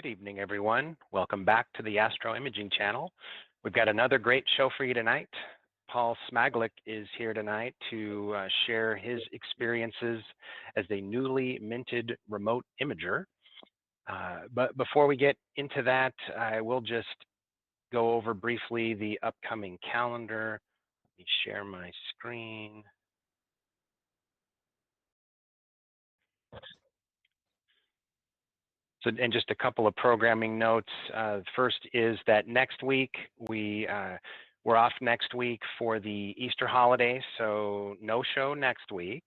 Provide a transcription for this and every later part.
Good evening, everyone. Welcome back to the Astro Imaging Channel. We've got another great show for you tonight. Paul Smaglik is here tonight to share his experiences as a newly minted remote imager. But before we get into that, I will just go over briefly the upcoming calendar. Let me share my screen. So, and just a couple of programming notes. First is that next week we're off next week for the Easter holiday, so no show next week.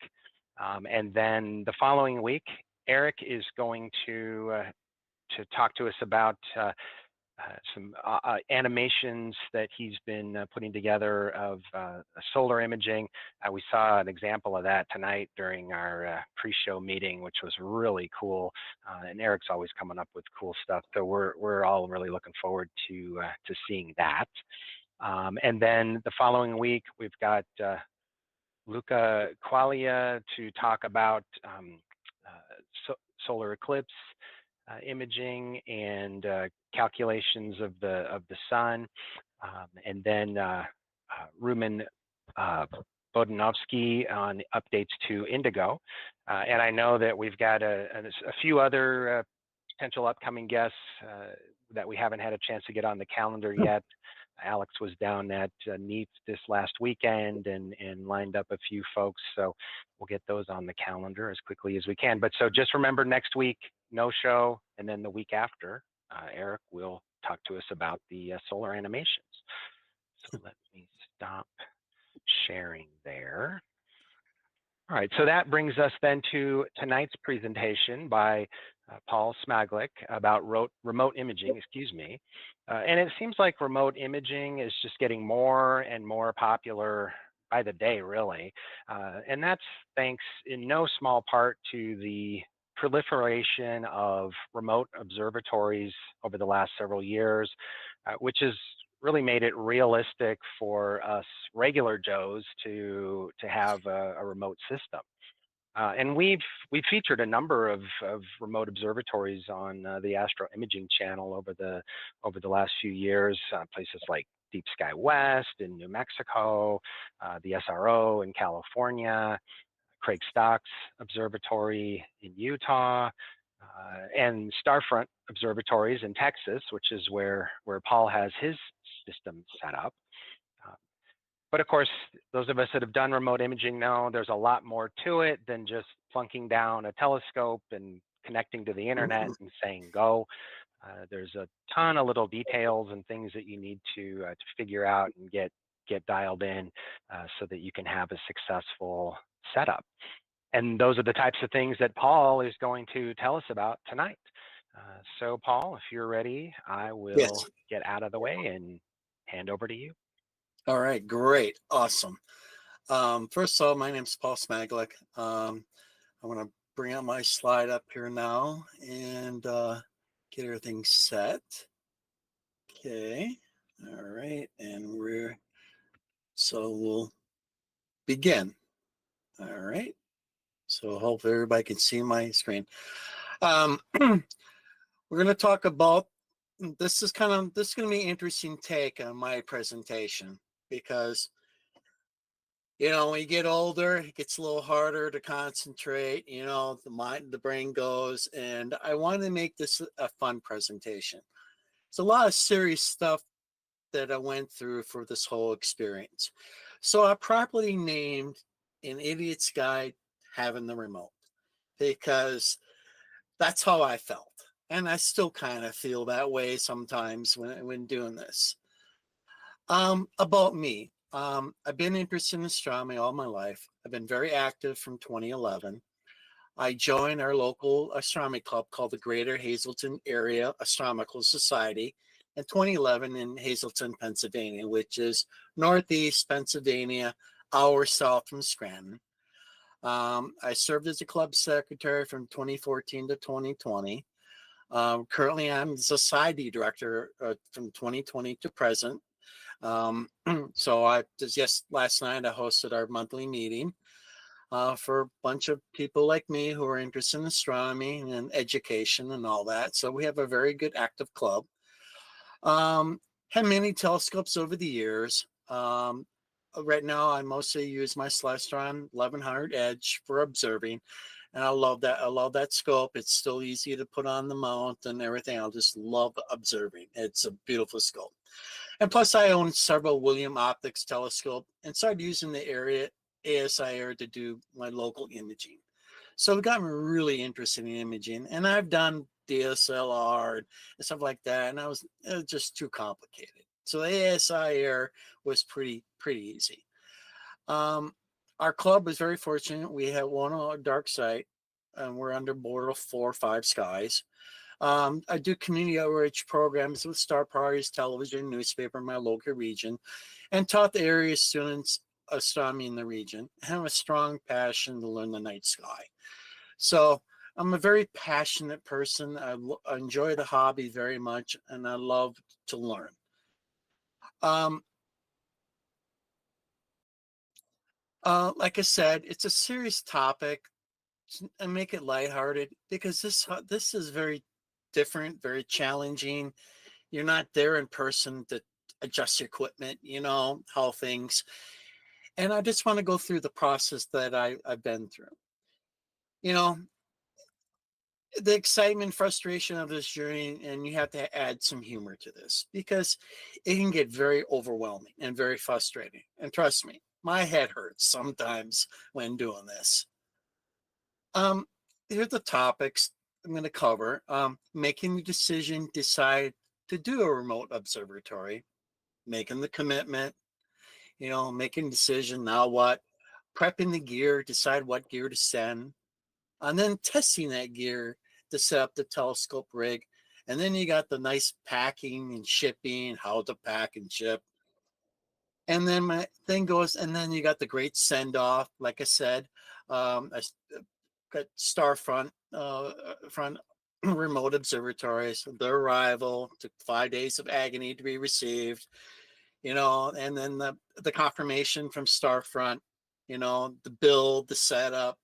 And then the following week, Eric is going to talk to us about some animations that he's been putting together of solar imaging. We saw an example of that tonight during our pre-show meeting, which was really cool. And Eric's always coming up with cool stuff, so we're all really looking forward to seeing that. And then the following week, we've got Luca Quaglia to talk about solar eclipse imaging and calculations of the sun, and then Rumen Bodanovsky on updates to Indigo. And I know that we've got a few other potential upcoming guests that we haven't had a chance to get on the calendar yet. Alex was down at NEAT this last weekend and lined up a few folks, so we'll get those on the calendar as quickly as we can. But so just remember, next week, no show, and then the week after, Eric will talk to us about the solar animations. So let me stop sharing there. All right, so that brings us then to tonight's presentation by Paul Smaglik about remote imaging, and it seems like remote imaging is just getting more and more popular by the day, really. And that's thanks in no small part to the proliferation of remote observatories over the last several years, which has really made it realistic for us regular Joes to have a remote system. And we've featured a number of remote observatories on the Astro Imaging Channel over the last few years, places like Deep Sky West in New Mexico, the SRO in California, Craig Stock's Observatory in Utah, and Starfront Observatories in Texas, which is where Paul has his system set up. But of course, those of us that have done remote imaging know there's a lot more to it than just plunking down a telescope and connecting to the internet and saying go. There's a ton of little details and things that you need to figure out and get dialed in so that you can have a successful setup. And those are the types of things that Paul is going to tell us about tonight. So Paul, if you're ready, I will get out of the way and hand over to you. All right, great, awesome. First of all, my name is Paul Smaglik. I want to bring up my slide up here now and get everything set. Okay, all right, and we'll begin. All right, so hopefully everybody can see my screen. We're going to talk about, this is going to be an interesting take on my presentation, because when you get older, it gets a little harder to concentrate, the brain goes, and I wanted to make this a fun presentation. It's a lot of serious stuff that I went through for this whole experience. So I properly named An Idiot's Guide Having the Remote, because that's how I felt. And I still kind of feel that way sometimes when doing this. About me. I've been interested in astronomy all my life. I've been very active from 2011. I joined our local astronomy club called the Greater Hazleton Area Astronomical Society in 2011 in Hazleton, Pennsylvania, which is northeast Pennsylvania, hours south from Scranton. I served as a club secretary from 2014 to 2020. Currently, I'm the society director from 2020 to present. So last night I hosted our monthly meeting. for a bunch of people like me who are interested in astronomy and education and all that. So we have a very good active club. Had many telescopes over the years. Right now, I mostly use my Celestron 1100 Edge for observing, and I love that. I love that scope. It's still easy to put on the mount and everything. I just love observing. It's a beautiful scope. And plus, I own several William Optics telescope and started using the area ASI area to do my local imaging. So it got me really interested in imaging, and I've done DSLR and stuff like that, and it was just too complicated. So the ASI air was pretty easy. Our club was very fortunate. We had one on a dark site, and we're under board of 4 or 5 skies. I do community outreach programs with Star Parties, television, newspaper in my local region, and taught the area students astronomy in the region. I have a strong passion to learn the night sky. So I'm a very passionate person. I enjoy the hobby very much, and I love to learn. Um, like I said, it's a serious topic, and make it lighthearted because this is very different, very challenging. You're not there in person to adjust your equipment, how things. And I just want to go through the process that I've been through. You know, the excitement, frustration of this journey, and you have to add some humor to this because it can get very overwhelming and very frustrating. And trust me, my head hurts sometimes when doing this. Um, Here are the topics I'm going to cover. Making the decision, decide to do a remote observatory, making the commitment, making a decision, now what, prepping the gear, decide what gear to send, and then testing that gear to set up the telescope rig. And then you got the nice packing and shipping, how to pack and ship. And then my thing goes, and then you got the great send off. Like I said, I got Starfront front remote observatories. Their arrival took 5 days of agony to be received. And then the confirmation from Starfront. The build, the setup,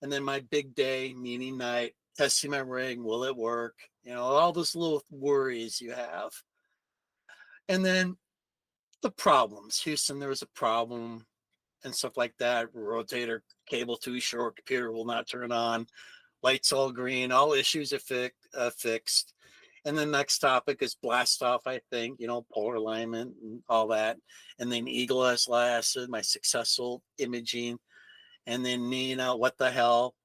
and then my big day, meeting night, testing my rig, will it work? All those little worries you have. And then the problems. Houston, there was a problem and stuff like that. Rotator cable too short, computer will not turn on, lights all green, all issues are fixed. And the next topic is blast off, I think, polar alignment and all that. And then Eagle has lasted, my successful imaging. And then N.I.N.A, what the hell,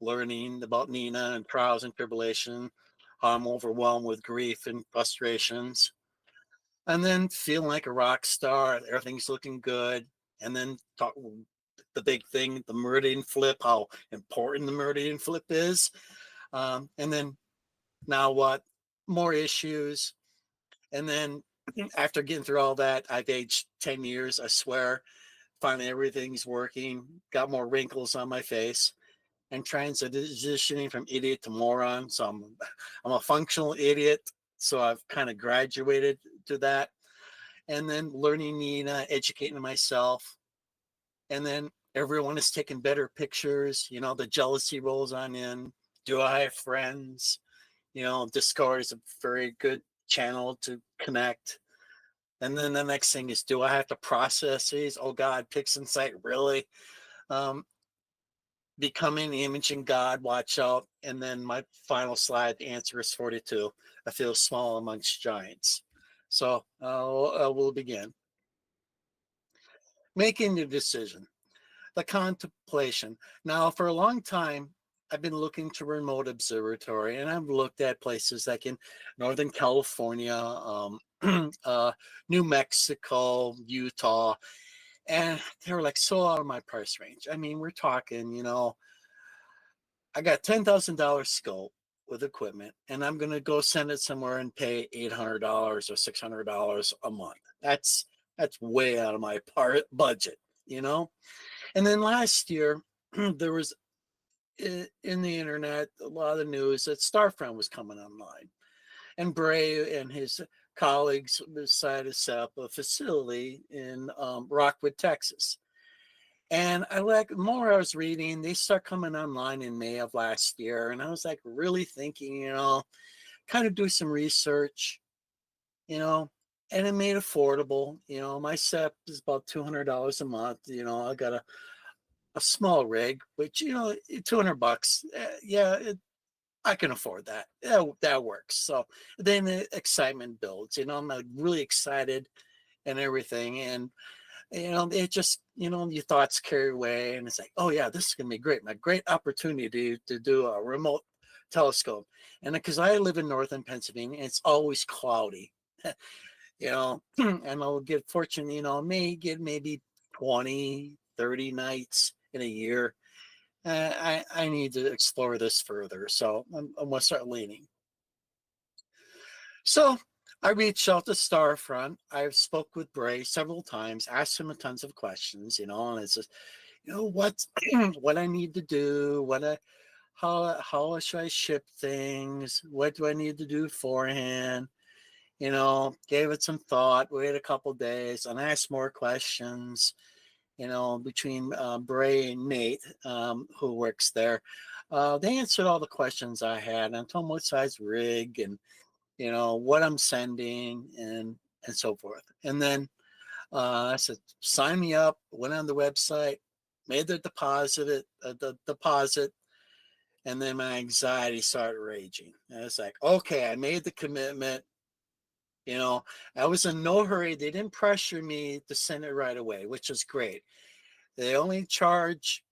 learning about N.I.N.A and trials and tribulation, how I'm overwhelmed with grief and frustrations. And then feeling like a rock star, everything's looking good. And then talk the big thing, the meridian flip, how important the meridian flip is. And then now what? More issues. And then after getting through all that, I've aged 10 years, I swear. Finally, everything's working. Got more wrinkles on my face. And transitioning from idiot to moron. So I'm a functional idiot. So I've kind of graduated to that. And then learning N.I.N.A, educating myself. And then everyone is taking better pictures. The jealousy rolls on in. Do I have friends? Discord is a very good channel to connect. And then the next thing is, do I have to process these? Oh God, PixInsight, really? Becoming the imaging God, watch out. And then my final slide, the answer is 42. I feel small amongst giants. So we'll begin. Making the decision, the contemplation. Now, for a long time, I've been looking to remote observatory, and I've looked at places like in Northern California, New Mexico, Utah, and they were like so out of my price range. I mean, we're talking, I got $10,000 scope with equipment, and I'm going to go send it somewhere and pay $800 or $600 a month. That's way out of my budget, And then last year, there was in the internet a lot of the news that Starfront was coming online, and Bray and his colleagues decided to set up a facility in Rockwood, Texas. And I like, the more I was reading, they start coming online in May of last year. And I was like really thinking, kind of do some research, you know, and it made affordable. My SEP is about $200 a month. I got a small rig, which, $200. Yeah, I can afford that. That works. So then the excitement builds. I'm like really excited and everything. And it just, your thoughts carry away, and it's like, oh yeah, this is gonna be great. My great opportunity to do a remote telescope. And because I live in northern Pennsylvania, it's always cloudy, and I'll get fortunate, I may get maybe 20, 30 nights in a year. I need to explore this further. So I'm gonna start leaning. So I reached out to Starfront. I've spoke with Bray several times, asked him a tons of questions, and it's just, what what I need to do, how should I ship things, what do I need to do beforehand, gave it some thought, waited a couple days, and asked more questions, between Bray and Nate, who works there. They answered all the questions I had. I told them what size rig and what I'm sending and so forth. And then I said, sign me up. Went on the website, made the deposit, and then my anxiety started raging. And it's like, okay, I made the commitment. I was in no hurry. They didn't pressure me to send it right away, which is great. They only charge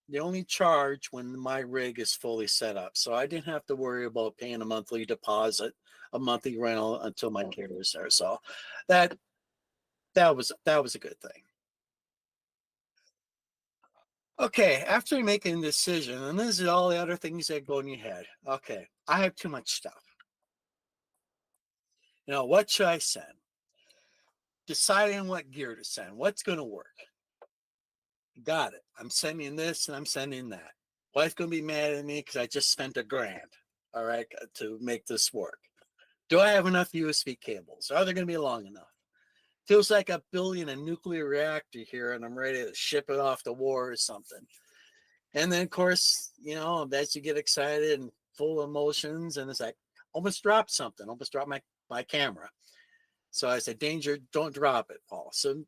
when my rig is fully set up. So I didn't have to worry about paying a monthly deposit, a monthly rental until my gear was there. So that was a good thing. Okay, after making a decision, and this is all the other things that go in your head. Okay, I have too much stuff. What should I send? Deciding what gear to send. What's going to work? Got it. I'm sending this and I'm sending that. Wife's going to be mad at me because I just spent $1,000, all right, to make this work. Do I have enough USB cables? Are they going to be long enough? Feels like I'm building a nuclear reactor here and I'm ready to ship it off to war or something. And then, of course, as you get excited and full of emotions, and it's like, almost dropped something, almost dropped my camera. So I said, danger, don't drop it, Paul. So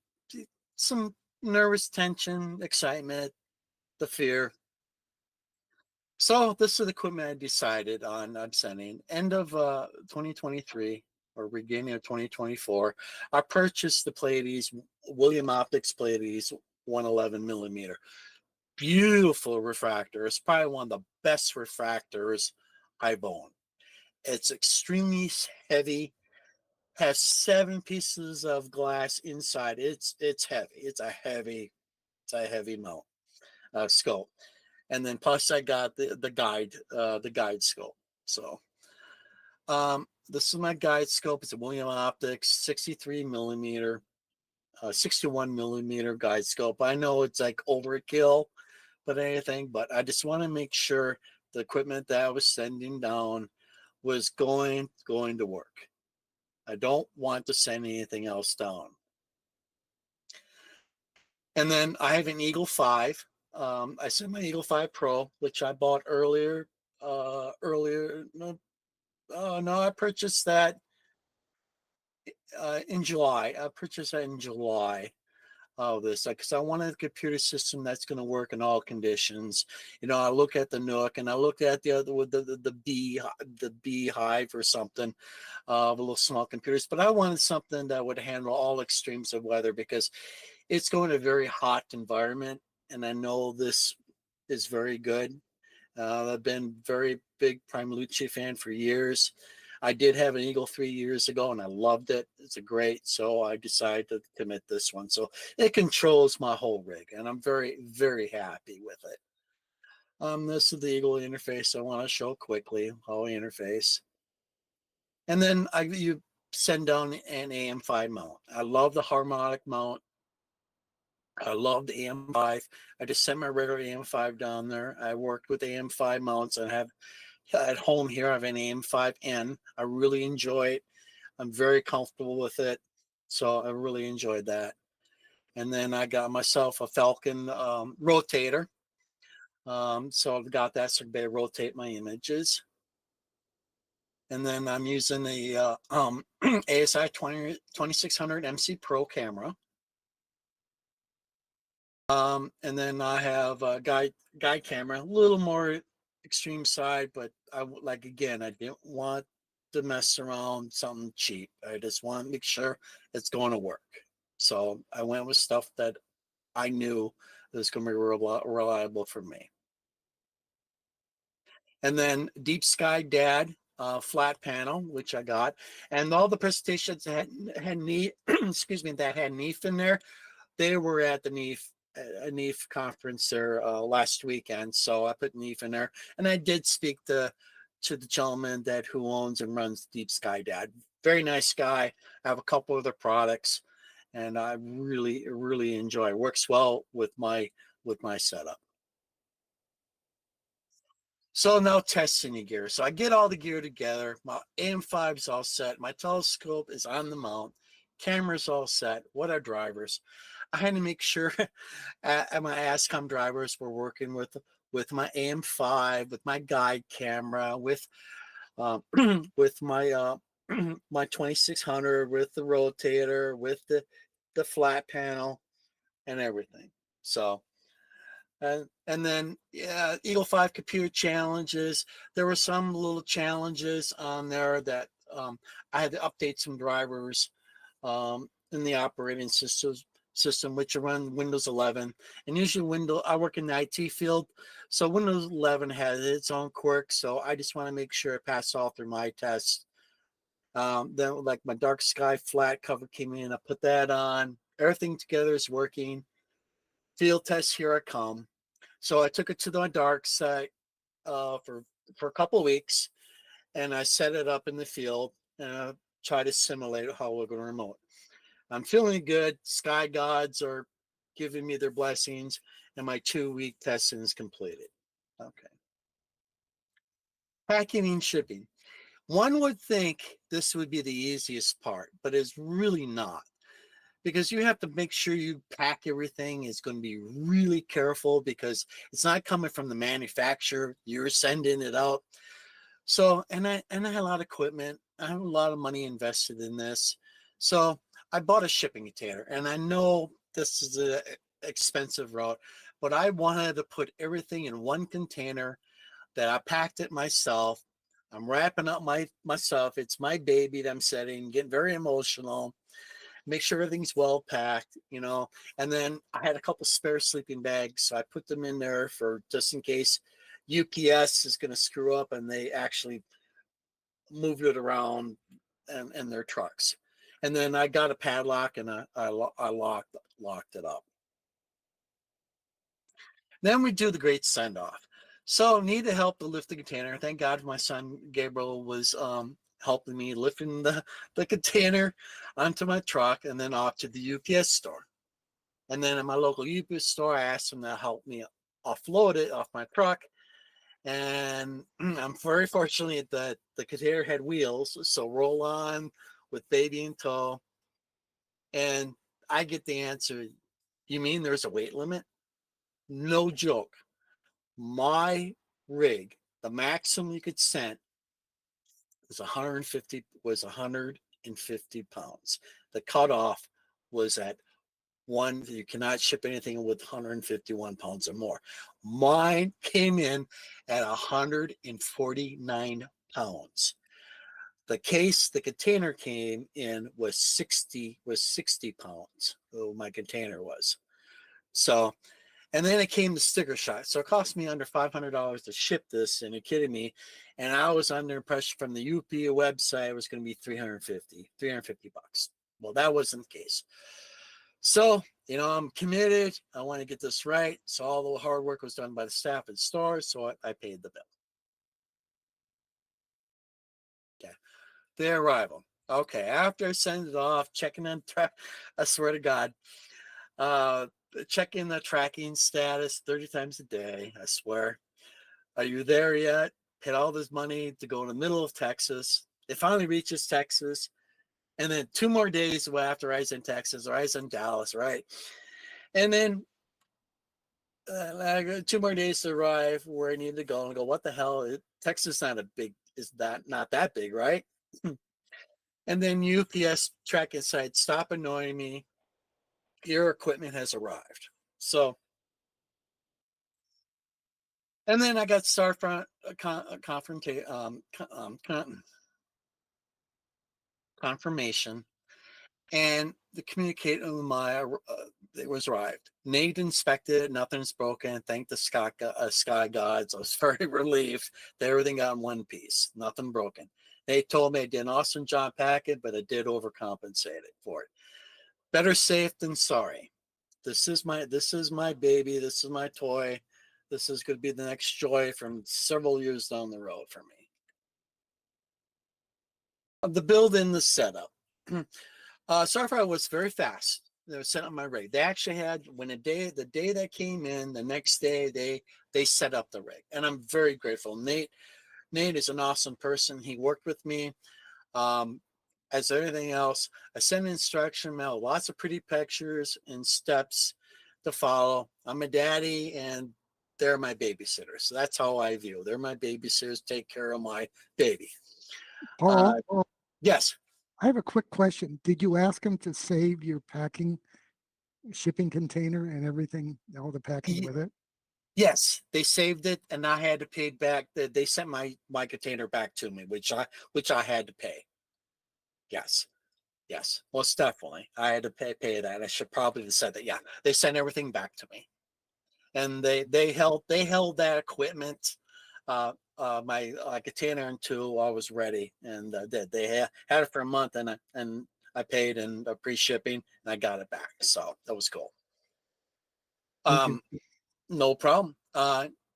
some nervous tension, excitement, the fear. So this is the equipment I decided on. I'm sending end of 2023 or beginning of 2024. I purchased the Pleiades, William Optics Pleiades 111 millimeter. Beautiful refractor. It's probably one of the best refractors I've owned. It's extremely heavy. Has 7 pieces of glass inside. It's heavy. It's a heavy mount scope. And then plus I got the guide scope. So this is my guide scope. It's a William Optics 63 millimeter, 61 millimeter guide scope. I know it's like overkill, but I just want to make sure the equipment that I was sending down was going to work. I don't want to send anything else down. And then I have an Eagle 5. I sent my Eagle 5 Pro, which I bought earlier. No, I purchased that in July. I purchased that in July of this because I wanted a computer system that's going to work in all conditions. I look at the Nook and I looked at the other with the Beehive or something, of little small computers. But I wanted something that would handle all extremes of weather because it's going to a very hot environment, and I know this is very good. I've been very big Prime Lucci fan for years. I did have an Eagle 3 years ago, and I loved it. It's a great, so I decided to commit this one. So it controls my whole rig, and I'm very, very happy with it. This is the Eagle interface I want to show quickly, how I interface. And then you send down an AM5 mount. I love the harmonic mount. I love the AM5. I just sent my regular AM5 down there. I worked with AM5 mounts and have at home here. I have an AM5N. I really enjoy it. I'm very comfortable with it. So I really enjoyed that. And then I got myself a Falcon rotator. So I've got that so I can rotate my images. And then I'm using the ASI 2600 MC Pro camera. And then I have a guide camera, a little more extreme side, but again, I didn't want to mess around something cheap. I just want to make sure it's going to work. So I went with stuff that I knew was going to be reliable for me. And then Deep Sky Dad flat panel, which I got, and all the presentations that had NIF, excuse me, that had NIF in there, they were at the NIF conference there last weekend. So I put NIF in there, and I did speak to the gentleman who owns and runs Deep Sky Dad. Very nice guy. I have a couple of their products, and I really enjoy it. Works well with my setup. So now testing the gear. So I get all the gear together. My AM5 is all set. My telescope is on the mount. Camera's all set. What are drivers? I had to make sure my ASCOM drivers were working with my AM5, with my guide camera, with with my my 2600, with the rotator, with the flat panel, and everything. So. And then, yeah, Eagle 5 computer challenges. There were some little challenges on there that I had to update some drivers in the operating system, which run Windows 11. And usually I work in the IT field, so Windows 11 has its own quirks. So I just want to make sure it passed all through my tests. Then, like my dark sky flat cover came in, I put that on. Everything together is working. Field tests, here I come. So I took it to the dark site for a couple of weeks, and I set it up in the field and I try to simulate how we're going to remote. I'm feeling good. Sky gods are giving me their blessings, and my 2-week testing is completed. Okay. Packing and shipping. One would think this would be the easiest part, but it's really not. Because you have to make sure you pack everything. It's going to be really careful because it's not coming from the manufacturer. You're sending it out. So, and I had a lot of equipment. I have a lot of money invested in this. So I bought a shipping container, and I know this is an expensive route, but I wanted to put everything in one container that I packed it myself. I'm wrapping up myself. It's my baby that I'm setting, getting very emotional. Make sure everything's well packed, and then I had a couple spare sleeping bags, so I put them in there for just in case UPS is going to screw up and they actually moved it around in their trucks. And then I got a padlock and I locked it up. Then we do the great send off. So need to help to lift the container. Thank God my son Gabriel was helping me lifting the container onto my truck and then off to the UPS store. And then at my local UPS store, I asked them to help me offload it off my truck. And I'm very fortunate that the container had wheels, so roll on with baby in tow. And I get the answer, you mean there's a weight limit? No joke. My rig, the maximum you could send was 150 pounds. The cutoff was at you cannot ship anything with 151 pounds or more. Mine came in at 149 pounds. The container came in was 60 pounds. Oh, my container was. So, and then it came the sticker shock. So it cost me under $500 to ship this, and you're kidding me. And I was under impression from the UP website it was going to be 350 bucks. Well, that wasn't the case. So, I'm committed. I want to get this right. So all the hard work was done by the staff at the store. So I paid the bill. Okay. The arrival. Okay. After I send it off, checking on I swear to God, checking the tracking status 30 times a day. I swear. Are you there yet? Paid all this money to go in the middle of Texas. It finally reaches Texas. And then 2 more days after I was in Texas, or I was in Dallas, right? And then I got 2 more days to arrive where I need to go, and go, what the hell? Texas is not that big, right? And then UPS tracking site, stop annoying me. Your equipment has arrived. So, and then I got Starfront confirmation, and the communicator with my it was arrived. Nate inspected it, nothing's broken. Thank the sky gods. I was very relieved that everything got in one piece, nothing broken. They told me I did an awesome job packing, but I did overcompensate it for it. Better safe than sorry. This is my baby. This is my toy. This is going to be the next joy from several years down the road for me. The build in the setup. Starfire was very fast. They were set up my rig. They actually had the day that came in, the next day they set up the rig, and I'm very grateful. Nate is an awesome person. He worked with me. As everything else, I sent an instruction mail, lots of pretty pictures and steps to follow. I'm a daddy, and they're my babysitters. So that's how I view. They're my babysitters. Take care of my baby. Paul, Yes. I have a quick question. Did you ask him to save your shipping container and everything, all the packing with it? Yes, they saved it, and I had to pay back. They sent my container back to me, which I had to pay. Yes, most definitely, I had to pay that. I should probably have said that. Yeah, they sent everything back to me, and they held that equipment, my container until I was ready, and they had it for a month, and I paid and pre-shipping, and I got it back. So that was cool. No problem.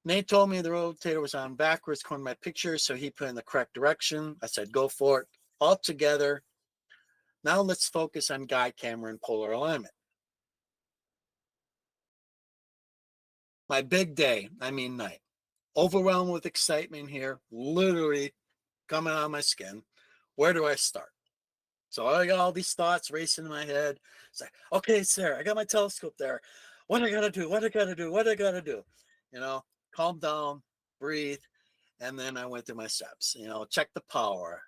Nate told me the rotator was on backwards according to my picture, so he put in the correct direction. I said, go for it. All together. Now let's focus on guide camera and polar alignment. My big day, night. Overwhelmed with excitement here, literally coming out of my skin. Where do I start? So I got all these thoughts racing in my head. It's like, okay, Sarah, I got my telescope there. What I gotta do? What I gotta do? Calm down, breathe. And then I went through my steps, check the power,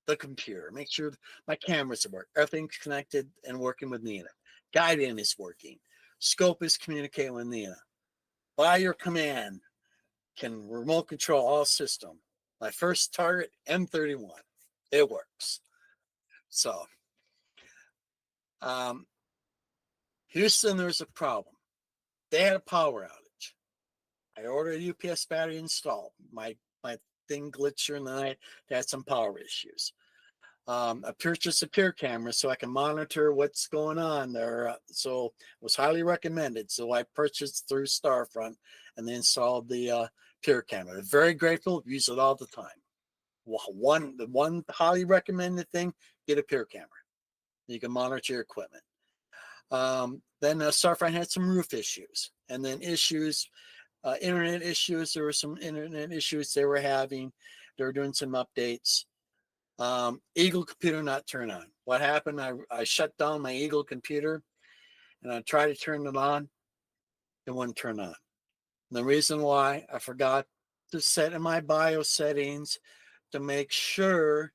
the computer, make sure my cameras work, everything's connected and working with N.I.N.A. Guiding is working. Scope is communicating with N.I.N.A. By your command, can remote control all system. My first target, M31. It works. So, Houston, there's a problem. They had a power outage. I ordered a UPS battery installed. My thing glitched during the night. They had some power issues. I purchased a peer camera so I can monitor what's going on there. So it was highly recommended. So I purchased through Starfront and then installed the peer camera. Very grateful. Use it all the time. The one highly recommended thing: get a peer camera. You can monitor your equipment. Then Starfront had some roof issues, and then internet issues. There were some internet issues they were having. They were doing some updates. Eagle computer not turn on. What happened? I shut down my Eagle computer, and I tried to turn it on. It wouldn't turn on. And the reason why, I forgot to set in my BIOS settings to make sure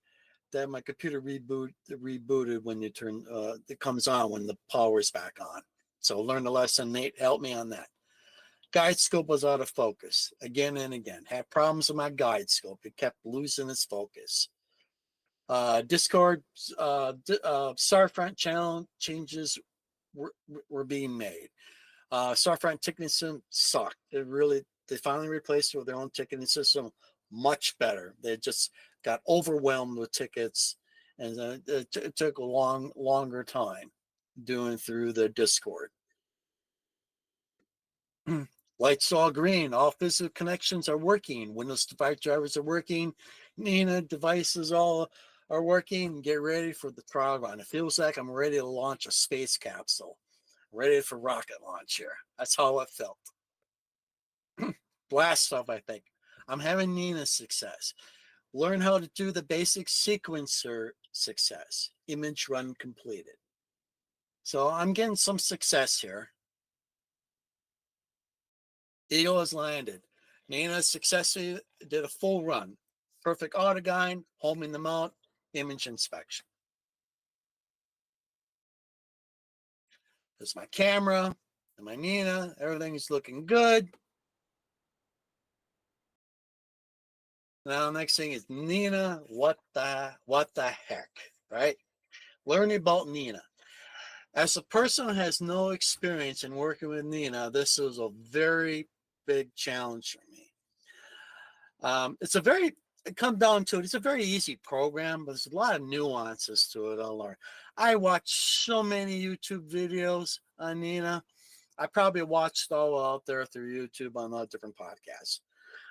that my computer rebooted when you turn it comes on when the power's back on. So learned a lesson. Nate helped me on that. Guide scope was out of focus again and again. Had problems with my guide scope. It kept losing its focus. Discord, Starfront channel changes were being made. Starfront ticketing system sucked. They finally replaced it with their own ticketing system, much better. They just got overwhelmed with tickets, and it took a longer time doing through the Discord. Lights all green. All physical connections are working. Windows device drivers are working. N.I.N.A devices all are working. Get ready for the trial run. It feels like I'm ready to launch a space capsule. Ready for rocket launch here. That's how it felt. Blast off, I think. I'm having N.I.N.A success. Learn how to do the basic sequencer success. Image run completed. So I'm getting some success here. Eagle has landed. N.I.N.A successfully did a full run. Perfect autogyne, homing the mount, image inspection. There's my camera and my N.I.N.A. Everything is looking good. Now, next thing is N.I.N.A. What the heck, right? Learning about N.I.N.A. As a person who has no experience in working with N.I.N.A, this is a very big challenge for me. It comes down to it, it's a very easy program, but there's a lot of nuances to it. I'll learn. I watch so many YouTube videos on N.I.N.A. I probably watched all out there through YouTube on all different podcasts.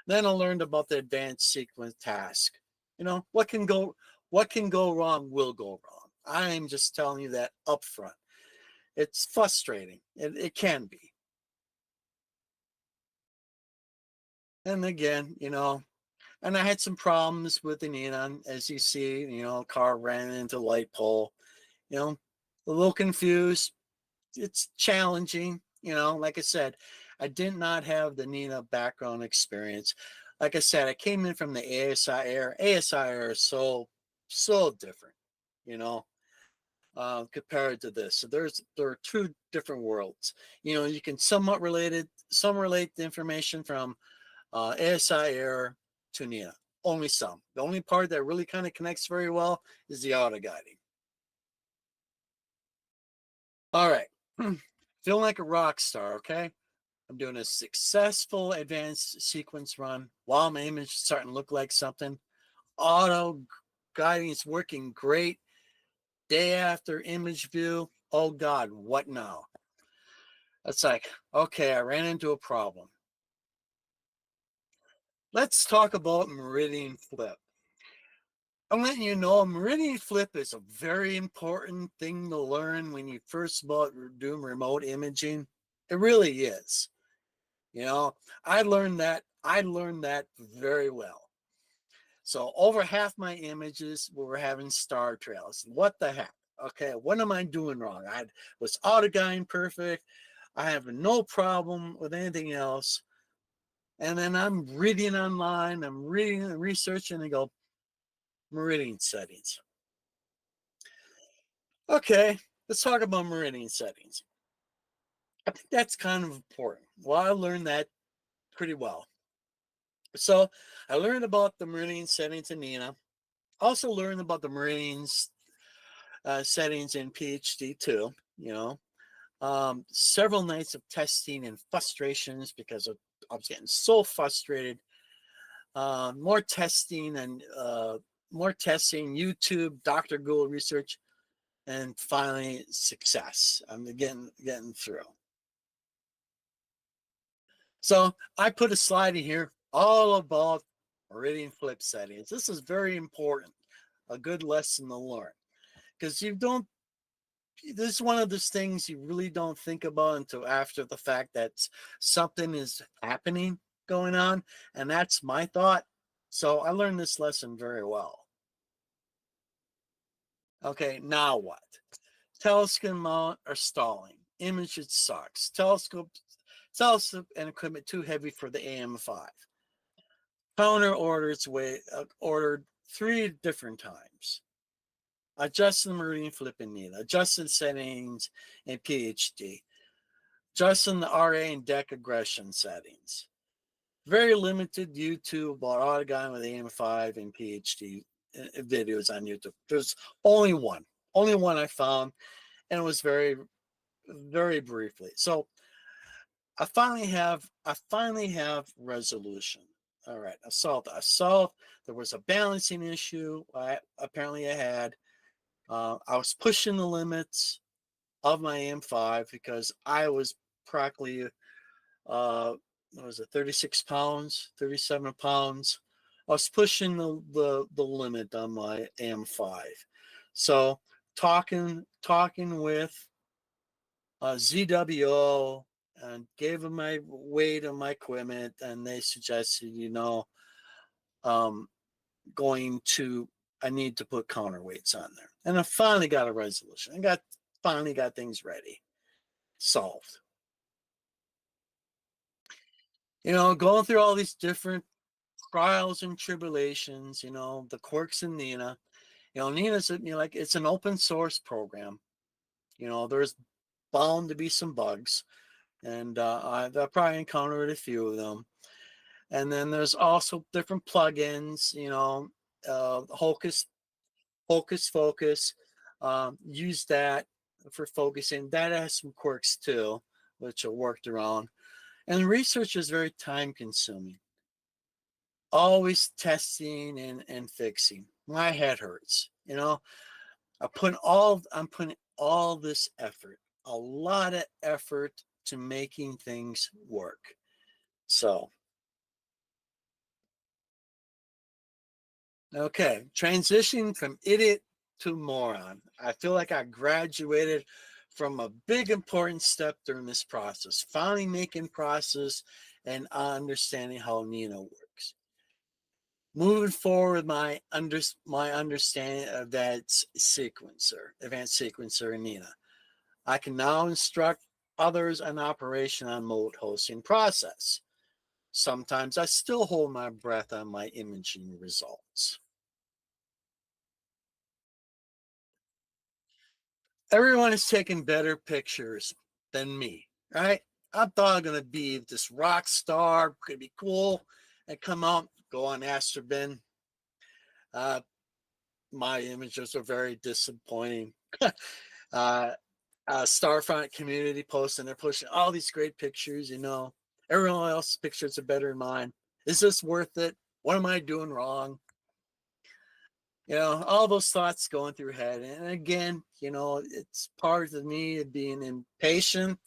Then I learned about the advanced sequence task. You know, what can go wrong will go wrong. I'm just telling you that up front. It's frustrating. It can be. And again, you know, and I had some problems with the N.I.N.A, as you see, you know, car ran into a light pole, you know, a little confused. It's challenging, you know, like I said, I did not have the N.I.N.A background experience. Like I said, I came in from the ASI era. ASI era is so different, you know, compared to this. So there are two different worlds. You know, you can some relate the information from ASI era to N.I.N.A. Only some. The only part that really kind of connects very well is the auto guiding. All right. Feeling like a rock star, okay? I'm doing a successful advanced sequence run while my image is starting to look like something. Auto guiding is working great. Day after image view, oh God, what now? It's like, okay, I ran into a problem. Let's talk about meridian flip. I'm letting you know, meridian flip is a very important thing to learn when you first start doing remote imaging. It really is. You know, I learned that very well. So over half my images were having star trails. What the heck? Okay, what am I doing wrong? I was autogyne perfect. I have no problem with anything else. And then I'm reading online, I'm reading and researching and go, meridian settings. Okay, let's talk about meridian settings. I think that's kind of important. Well, I learned that pretty well. So I learned about the meridian settings in N.I.N.A. Also learned about the meridians settings in PhD too, you know. Several nights of testing and frustrations because I was getting so frustrated. More testing, YouTube, Dr. Google research, and finally success. I'm getting through. So I put a slide in here all about meridian flip settings. This is very important, a good lesson to learn, because this is one of those things you really don't think about until after the fact that something is happening, going on, and that's my thought. So I learned this lesson very well. Okay, now what? Telescope mount are stalling. Image it sucks. Telescope and equipment too heavy for the AM5. Counter ordered 3 different times. Adjust the meridian flip in N.I.N.A, adjusted settings in PhD, adjusting the RA and deck aggression settings. Very limited YouTube about autogyne with AM5 and PhD videos on YouTube. There's only one I found, and it was very, very briefly. So I finally have resolution. All right, I solved. There was a balancing issue. Apparently I had. I was pushing the limits of my M5 because I was practically, what was it, 36 pounds, 37 pounds. I was pushing the limit on my M5. So talking with ZWO and gave them my weight of my equipment, and they suggested, you know, I need to put counterweights on there. And I finally got a resolution. Finally got things ready, solved. Going through all these different trials and tribulations, the quirks in N.I.N.A. N.I.N.A's, like, it's an open source program. There's bound to be some bugs, and I've probably encountered a few of them. And then there's also different plugins, Hocus Focus, use that for focusing. That has some quirks too, which I worked around. And research is very time consuming. Always testing and fixing. My head hurts. I'm putting all this effort, a lot of effort to making things work. So, okay, transitioning from idiot to moron. I feel like I graduated from a big important step during this process, finally making process and understanding how N.I.N.A works. Moving forward, my understanding of that advanced sequencer in N.I.N.A. I can now instruct others on operation on mode hosting process. Sometimes I still hold my breath on my imaging results. Everyone is taking better pictures than me, right? I thought I'm going to be this rock star, could be cool, and come out, go on Astrobin. My images are very disappointing. Starfront community posts, and they're pushing all these great pictures. Everyone else's pictures are better than mine. Is this worth it? What am I doing wrong? All those thoughts going through your head. And again, it's part of me being impatient,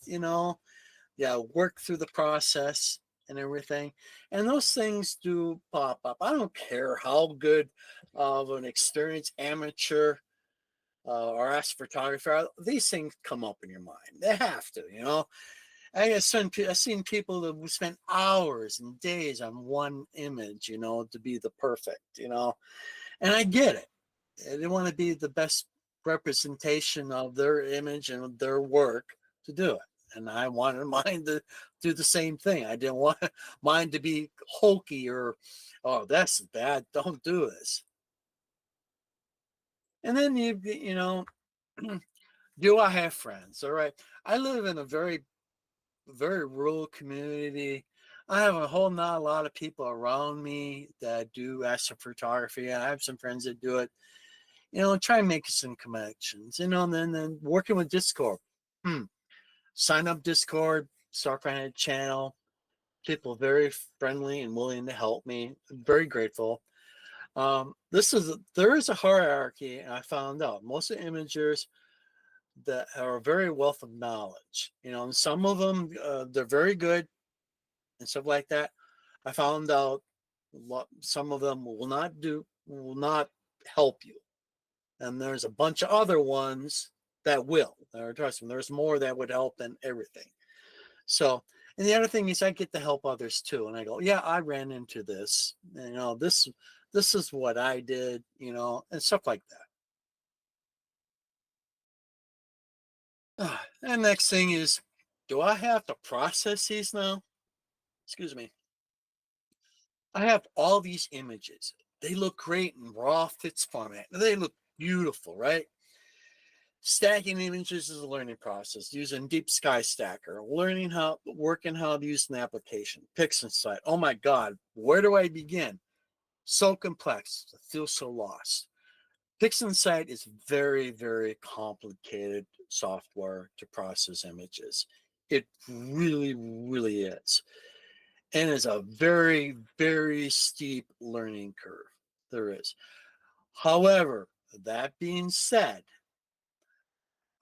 work through the process and everything. And those things do pop up. I don't care how good of an experienced amateur or astrophotographer, these things come up in your mind. They have to. I've seen people that spend hours and days on one image, to be the perfect, and I get it. They want to be the best representation of their image and their work to do it. And I wanted mine to do the same thing. I didn't want mine to be hokey or, oh, that's bad, don't do this. And then do I have friends? All right. I live in a very, very rural community. I have a lot of people around me that do astrophotography. I have some friends that do it. Try and make some connections. And then working with Discord. Sign up Discord, Starfront channel. People very friendly and willing to help me. I'm very grateful. There is a hierarchy, and I found out most of the imagers that are a very wealth of knowledge. And some of them they're very good and stuff like that. I found out some of them will not help you, and there's a bunch of other ones that will. Trust me, there's more that would help than everything. So, and the other thing is I get to help others too, and I go, yeah, I ran into this. This is what I did, and stuff like that. And next thing is, do I have to process these now? Excuse me. I have all these images. They look great in raw FITS format. They look beautiful, right? Stacking images is a learning process. Using Deep Sky Stacker, working how to use an application. PixInsight. Oh my God, where do I begin? So complex. I feel so lost. PixInsight is very, very complicated software to process images. It really, really is. And it's a very, very steep learning curve. There is. However, that being said,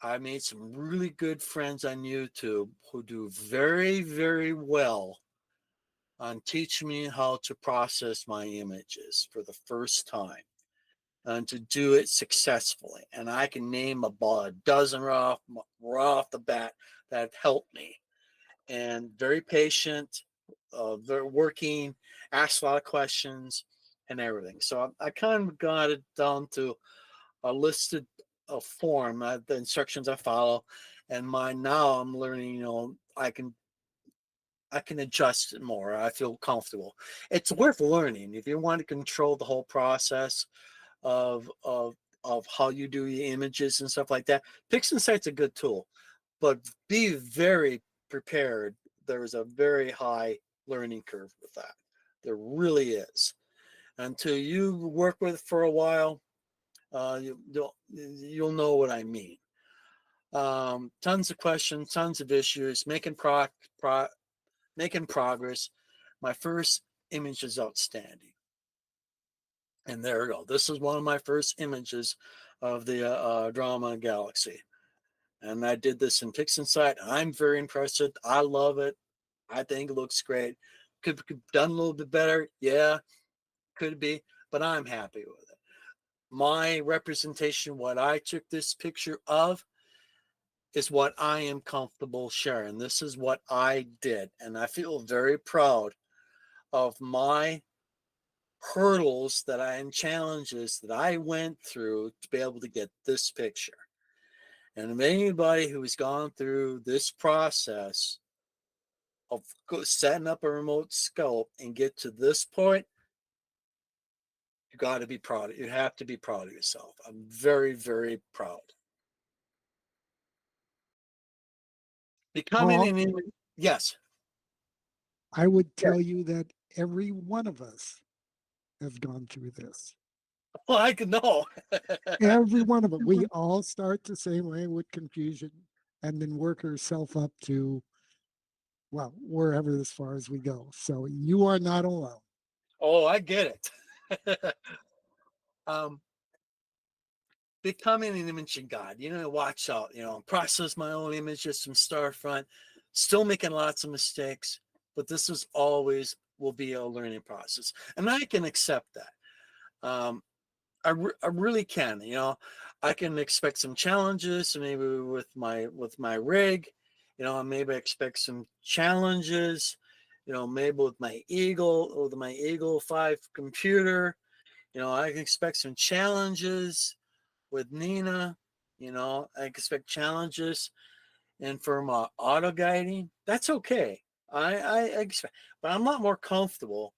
I made some really good friends on YouTube who do very, very well on teaching me how to process my images for the first time and to do it successfully. And I can name about a dozen raw off the bat that helped me. And very patient, they're working, asked a lot of questions and everything. So I kind of got it down to a listed form, the instructions I follow. And now I'm learning, I can adjust it more. I feel comfortable. It's worth learning if you want to control the whole process of how you do your images and stuff like that. PixInsight's a good tool, but be very prepared. There's a very high learning curve with that. There really is. Until you work with it for a while, you'll know what I mean. Tons of questions, tons of issues, making progress. My first image is outstanding. And there we go. This is one of my first images of the Andromeda Galaxy. And I did this in PixInsight. I'm very impressed. I love it. I think it looks great. Could be done a little bit better. Yeah, could be. But I'm happy with it. My representation, what I took this picture of, is what I am comfortable sharing. This is what I did. And I feel very proud of my hurdles and challenges that I went through to be able to get this picture. And if anybody who's gone through this process of setting up a remote scope and get to this point, you got to be proud. You have to be proud of yourself. I'm very, very proud. Becoming Paul, an image. Yes. I would tell you that every one of us has gone through this. Well, I can know. Every one of them. We all start the same way with confusion and then work ourselves up to, well, wherever as far as we go. So you are not alone. Oh, I get it. Becoming an imaging god, watch out, process my own images from Starfront, still making lots of mistakes, but this is always will be a learning process. And I can accept that. I really can, I can expect some challenges maybe with my rig, maybe I expect some challenges, maybe with my Eagle 5 computer, I can expect some challenges with N.I.N.A. I expect challenges, and for my auto guiding, that's okay. I expect, but I'm not more comfortable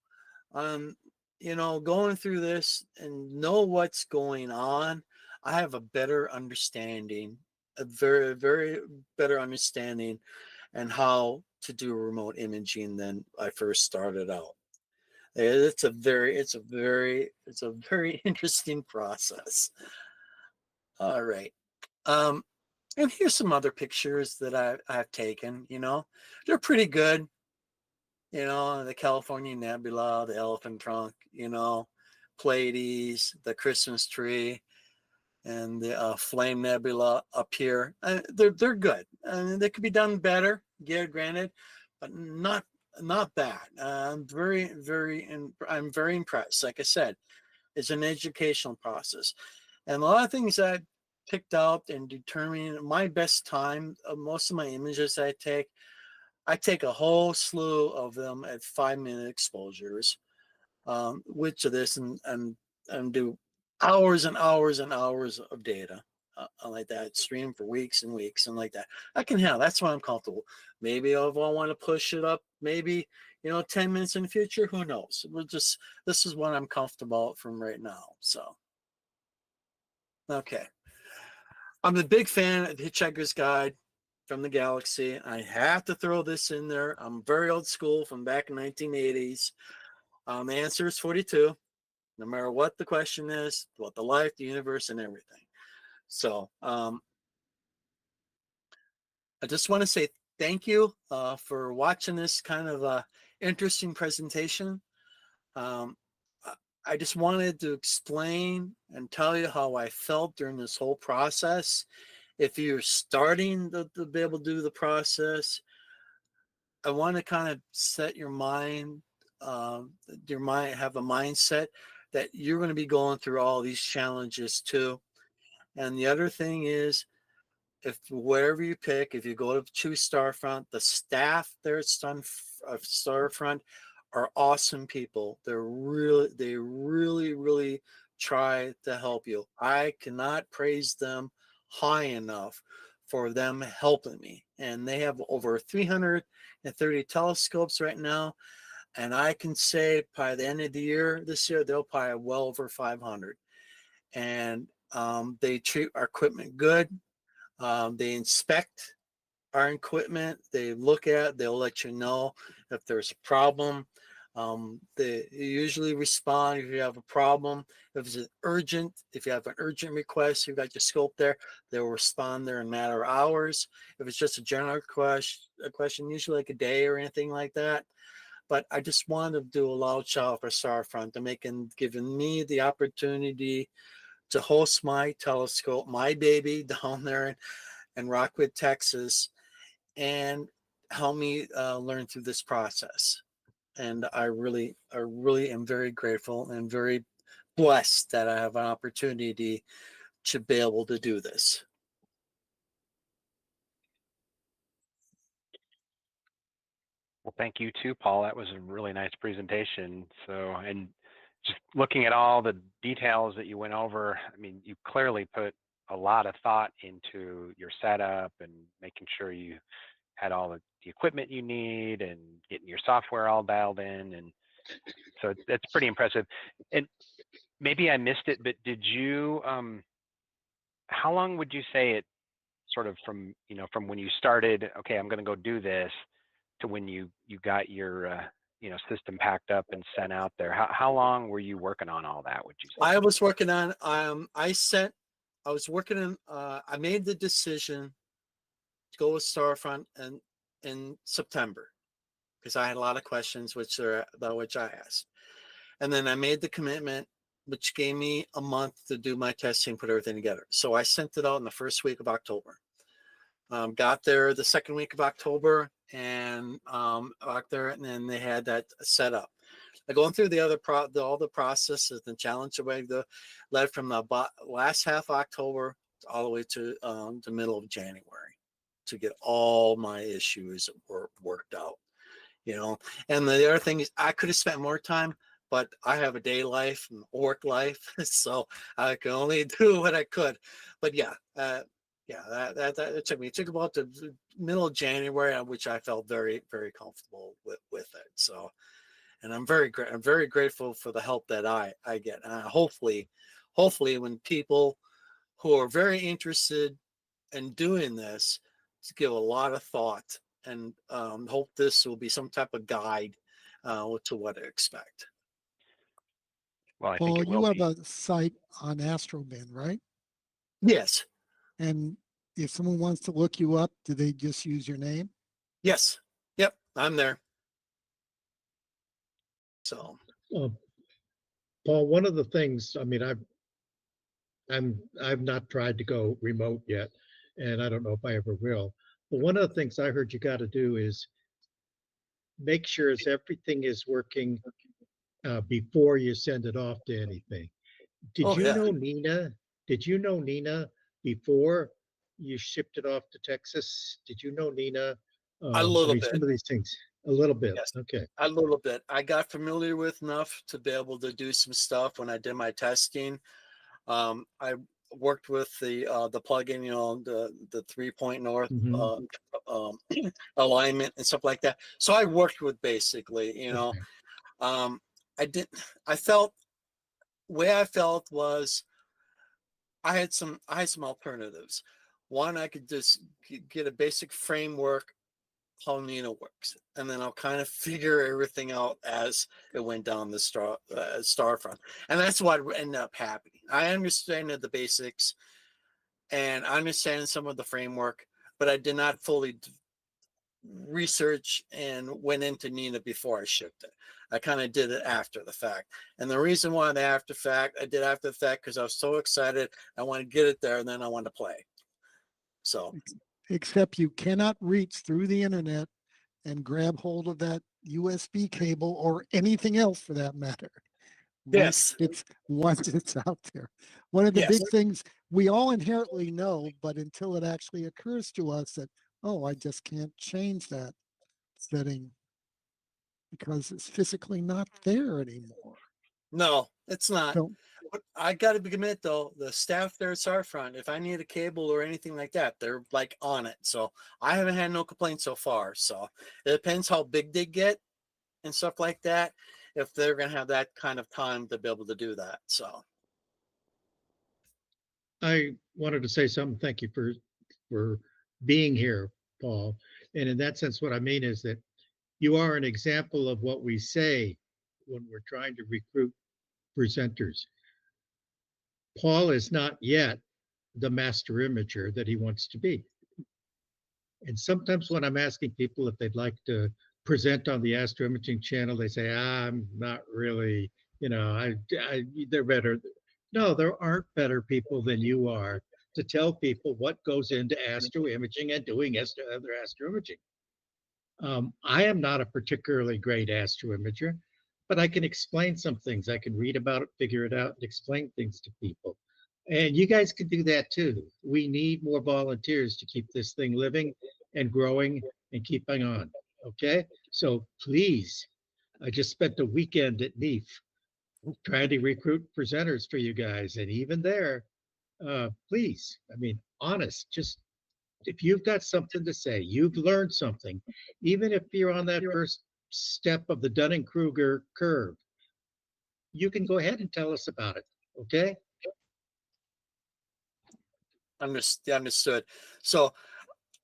going through this and know what's going on. I have a better understanding, a very, very better understanding and how to do remote imaging than I first started out. It's a very interesting process. All right. And here's some other pictures that I've taken, they're pretty good. The California Nebula, the elephant trunk, Pleiades, the Christmas tree, and the Flame Nebula up here. They're good. They could be done better, yeah, granted, but not bad. I'm very impressed. Like I said, it's an educational process, and a lot of things I picked out and determining my best time. Most of my images I take a whole slew of them at 5-minute exposures, which of this and do hours and hours and hours of data like that, stream for weeks and weeks and like that. I can handle. That's why I'm comfortable. Maybe if I want to push it up, maybe 10 minutes in the future. Who knows? This is what I'm comfortable from right now. So okay, I'm a big fan of Hitchhiker's Guide from the Galaxy. I have to throw this in there. I'm very old school from back in 1980s. The answer is 42, no matter what the question is, about the life, the universe, and everything. So I just want to say thank you for watching this kind of interesting presentation. I just wanted to explain and tell you how I felt during this whole process. If you're starting to be able to do the process, I want to kind of set your mind, have a mindset that you're going to be going through all these challenges too. And the other thing is, if wherever you pick, if you go to choose Starfront, the staff there at Starfront are awesome people. They really try to help you. I cannot praise them high enough for them helping me. And they have over 330 telescopes right now. And I can say by the end of the year, this year, they'll probably have well over 500. And they treat our equipment good. They inspect our equipment. They look at it. They'll let you know if there's a problem. They usually respond if you have a problem. If it's if you have an urgent request, you've got your scope there, they'll respond there in a matter of hours. If it's just a general question, usually like a day or anything like that. But I just wanted to do a loud shout out for Starfront to giving me the opportunity to host my telescope, my baby, down there in Rockwood, Texas, and help me learn through this process. And I really am very grateful and very blessed that I have an opportunity to be able to do this. Well, thank you too, Paul. That was a really nice presentation. So, and just looking at all the details that you went over, I mean, you clearly put a lot of thought into your setup and making sure you had all the equipment you need and getting your software all dialed in. And so that's pretty impressive. And maybe I missed it, but did you, how long would you say it sort of from, from when you started, okay, I'm going to go do this, to when you got your, system packed up and sent out there? How long were you working on all that, would you say? I was working on, I made the decision to go with Starfront in September, because I had a lot of questions which I asked. And then I made the commitment, which gave me a month to do my testing, put everything together. So I sent it out in the first week of October. Got there the second week of October, and out there, and then they had that set up. Going through all the processes and challenge led from the last half of October all the way to the middle of January to get all my issues worked out. And the other thing is, I could have spent more time, but I have a day life and work life, so I can only do what I could. But that took me. It took about the middle of January, which I felt very, very comfortable with it. So, and I'm very grateful for the help that I get. Hopefully, when people who are very interested in doing this, to give a lot of thought, and hope this will be some type of guide to what to expect. Well, I think Paul, it you will have be. a site on AstroBin, right? Yes. And if someone wants to look you up, do they just use your name? Yes. Yep. I'm there. So, Paul, one of the things, I mean, I've not tried to go remote yet, and I don't know if I ever will. But one of the things I heard you got to do is make sure everything is working before you send it off to anything. Did you know N.I.N.A? Did you know N.I.N.A before you shipped it off to Texas? Did you know N.I.N.A? a little bit. Some of these things, a little bit. Yes. Okay. A little bit. I got familiar with enough to be able to do some stuff when I did my testing. I worked with the plugin, the 3-point north alignment and stuff like that. So I worked with basically, Okay. I felt was I had some alternatives. One, I could just get a basic framework how N.I.N.A works, and then I'll kind of figure everything out as it went down the Starfront, and that's what ended up happening. I understand the basics, and I understand some of the framework, but I did not fully research and went into N.I.N.A before I shipped it. I kind of did it after the fact, and the reason why I did after the fact because I was so excited. I wanted to get it there, and then I wanted to play. So, except you cannot reach through the internet and grab hold of that USB cable or anything else for that matter. yes, Once it's out there. One of the yes, big things we all inherently know, but until it actually occurs to us that, oh, I just can't change that setting because it's physically not there anymore. no, it's not. So I got to admit though, the staff there at Starfront, if I need a cable or anything like that, they're like on it. So I haven't had no complaints so far. So it depends how big they get and stuff like that, if they're going to have that kind of time to be able to do that. So I wanted to say something. Thank you for being here, Paul. And in that sense, what I mean is that you are an example of what we say when we're trying to recruit presenters. Paul is not yet the master imager that he wants to be. And sometimes when I'm asking people if they'd like to present on the Astro Imaging Channel, they say, I'm not really, they're better. No, there aren't better people than you are to tell people what goes into astro imaging and doing other astro imaging. I am not a particularly great astro imager, but I can explain some things. I can read about it, figure it out, and explain things to people. And you guys can do that too. We need more volunteers to keep this thing living and growing and keeping on. Okay? So please, I just spent a weekend at NIF trying to recruit presenters for you guys. And even there, please, I mean, honest, just if you've got something to say, you've learned something, even if you're on that first step of the Dunning-Kruger curve, you can go ahead and tell us about it. Okay? Understood. So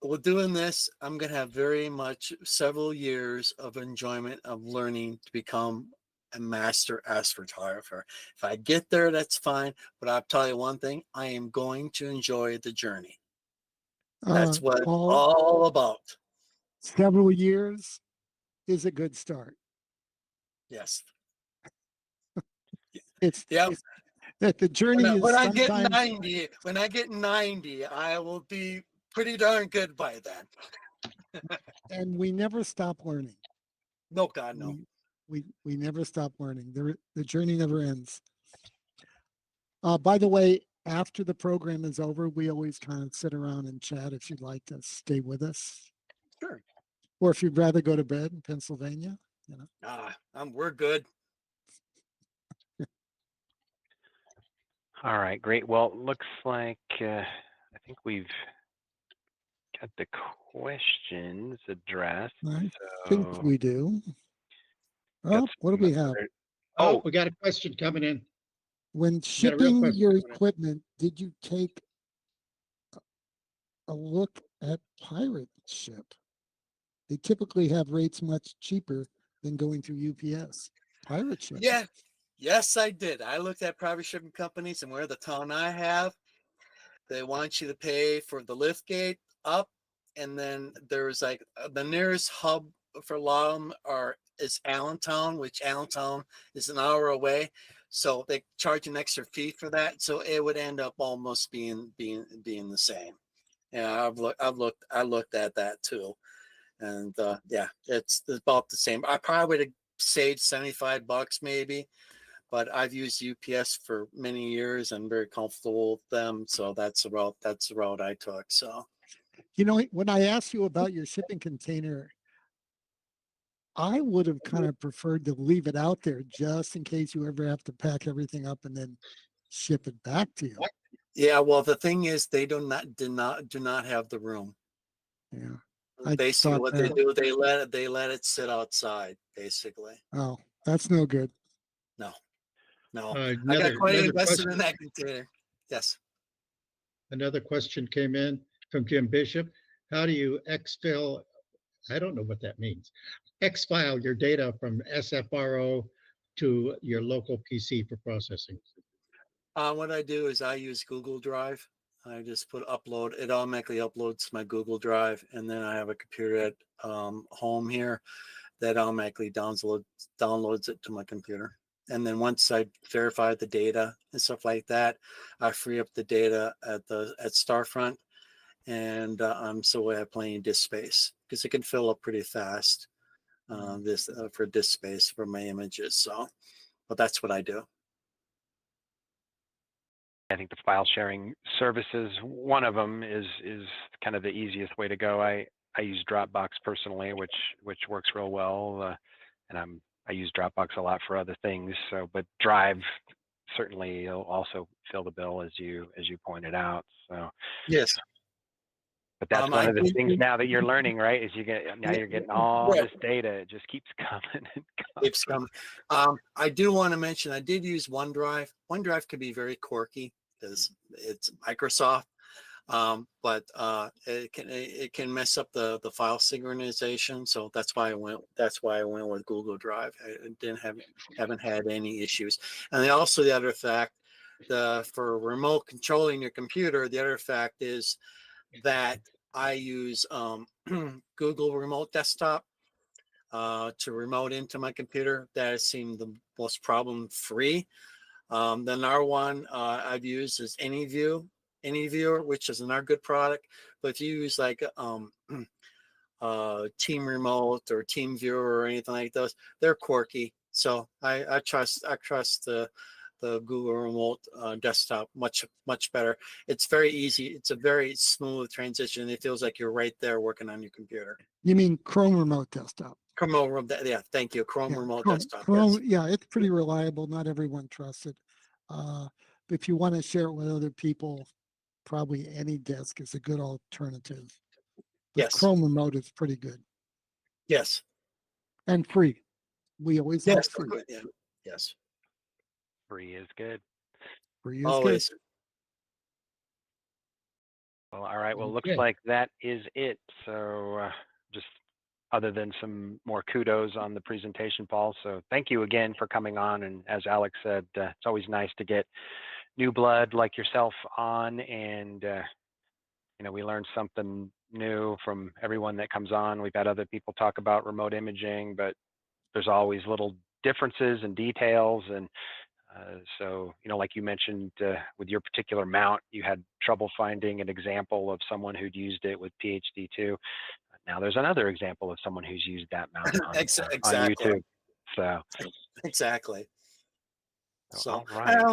with doing this, I'm going to have very much several years of enjoyment of learning to become a master astrophotographer. If I get there, that's fine. But I'll tell you one thing, I am going to enjoy the journey. That's what it's all about. Several years is a good start. Yes. It's that the journey is when I sometimes, get 90, when I get 90, I will be pretty darn good by then. and we never stop learning. No, God, no. We never stop learning. The journey never ends. By the way, after the program is over, we always kind of sit around and chat if you'd like to stay with us. Sure. Or if you'd rather go to bed in Pennsylvania, you know. We're good. All right, great. Well, looks like I think we've got the questions addressed. I think we do. Got what do we have? Oh, we got a question coming in. When shipping your equipment, did you take a look at pirate ship? They typically have rates much cheaper than going through UPS. Pirate ship. Yeah. Yes, I did. I looked at private shipping companies, and where the town I have, they want you to pay for the lift gate up, and then there's like the nearest hub for a lot of them is Allentown, which Allentown is an hour away, so they charge an extra fee for that. So it would end up almost being the same. Yeah, I looked at that too, and yeah, it's about the same. I probably would have saved $75 maybe. But I've used UPS for many years. I'm very comfortable with them. So that's the route I took. So, you know, when I asked you about your shipping container, I would have kind of preferred to leave it out there just in case you ever have to pack everything up and then ship it back to you. Yeah, well, the thing is, they do not have the room. Yeah. Basically, what they do, they let it sit outside. Basically. Oh, that's no good. No, I got quite invested in that container. Yes. Another question came in from Jim Bishop. How do you exfil? I don't know what that means. Exfile your data from SFRO to your local PC for processing. What I do is I use Google Drive. I just put upload. It automatically uploads to my Google Drive, and then I have a computer at home here that automatically downloads it to my computer. And then once I verify the data and stuff like that, I free up the data at Starfront, and so I have plenty of disk space because it can fill up pretty fast. For disk space for my images. So, but that's what I do. I think the file sharing services, one of them is kind of the easiest way to go. I use Dropbox personally, which works real well, and I use Dropbox a lot for other things. So, but Drive certainly it'll also fill the bill as you pointed out. So, Yes. but that's one I of the did things use- now that you're learning, right? Is you're getting all Right. this data. It just keeps coming and coming. Keeps coming. I do want to mention I did use OneDrive. OneDrive can be very quirky because it's Microsoft, but it can mess up the file synchronization. So that's why I went with Google Drive. I haven't had any issues. And then also the other fact, for remote controlling your computer, the other fact is that I use Google Remote Desktop to remote into my computer. That has seemed the most problem-free. The another one I've used is AnyViewer, which is another good product. But if you use like Team Remote or Team Viewer or anything like those, they're quirky. So I trust the Google Remote Desktop much better. It's very easy. It's a very smooth transition. It feels like you're right there working on your computer. You mean Chrome Remote Desktop? Chrome, yeah, thank you. Chrome Remote Desktop. Chrome, Yes. yeah, it's pretty reliable. Not everyone trusts it. But if you want to share it with other people, probably AnyDesk is a good alternative. But Yes. Chrome Remote is pretty good Yes. and free. We always like Yes. free. Yeah. Yes. Free is good. Free is Always. good. Well, all right. Well, looks Okay. like that is it. So just other than some more kudos on the presentation, Paul. So thank you again for coming on. And as Alex said, it's always nice to get new blood like yourself on. And, we learned something new from everyone that comes on. We've had other people talk about remote imaging, but there's always little differences and details. And so, like you mentioned with your particular mount, you had trouble finding an example of someone who'd used it with PhD 2. Now there's another example of someone who's used that mount on Exactly. YouTube. So Exactly. So all right. and I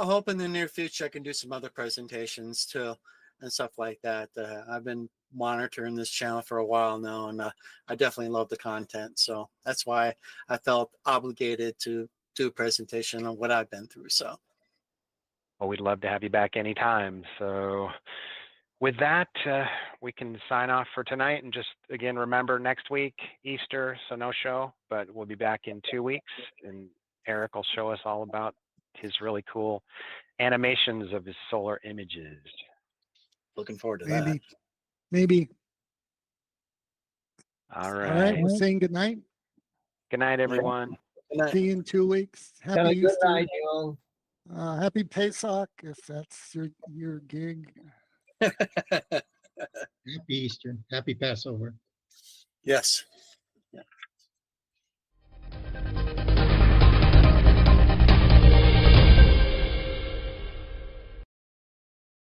hope in the near future I can do some other presentations too and stuff like that. I've been monitoring this channel for a while now, and I definitely love the content. So that's why I felt obligated to do a presentation on what I've been through. So Well, we'd love to have you back anytime. So with that, we can sign off for tonight. And just again, remember next week, Easter, so no show, but we'll be back in 2 weeks. And Eric will show us all about his really cool animations of his solar images. looking forward to that. Maybe. All All right. right. We're saying good night. Good night, everyone. Good night. See you in 2 weeks. Have Happy a good Easter. night, y'all. Happy Pesach, if that's your gig. Happy Easter. Happy Passover. Yes.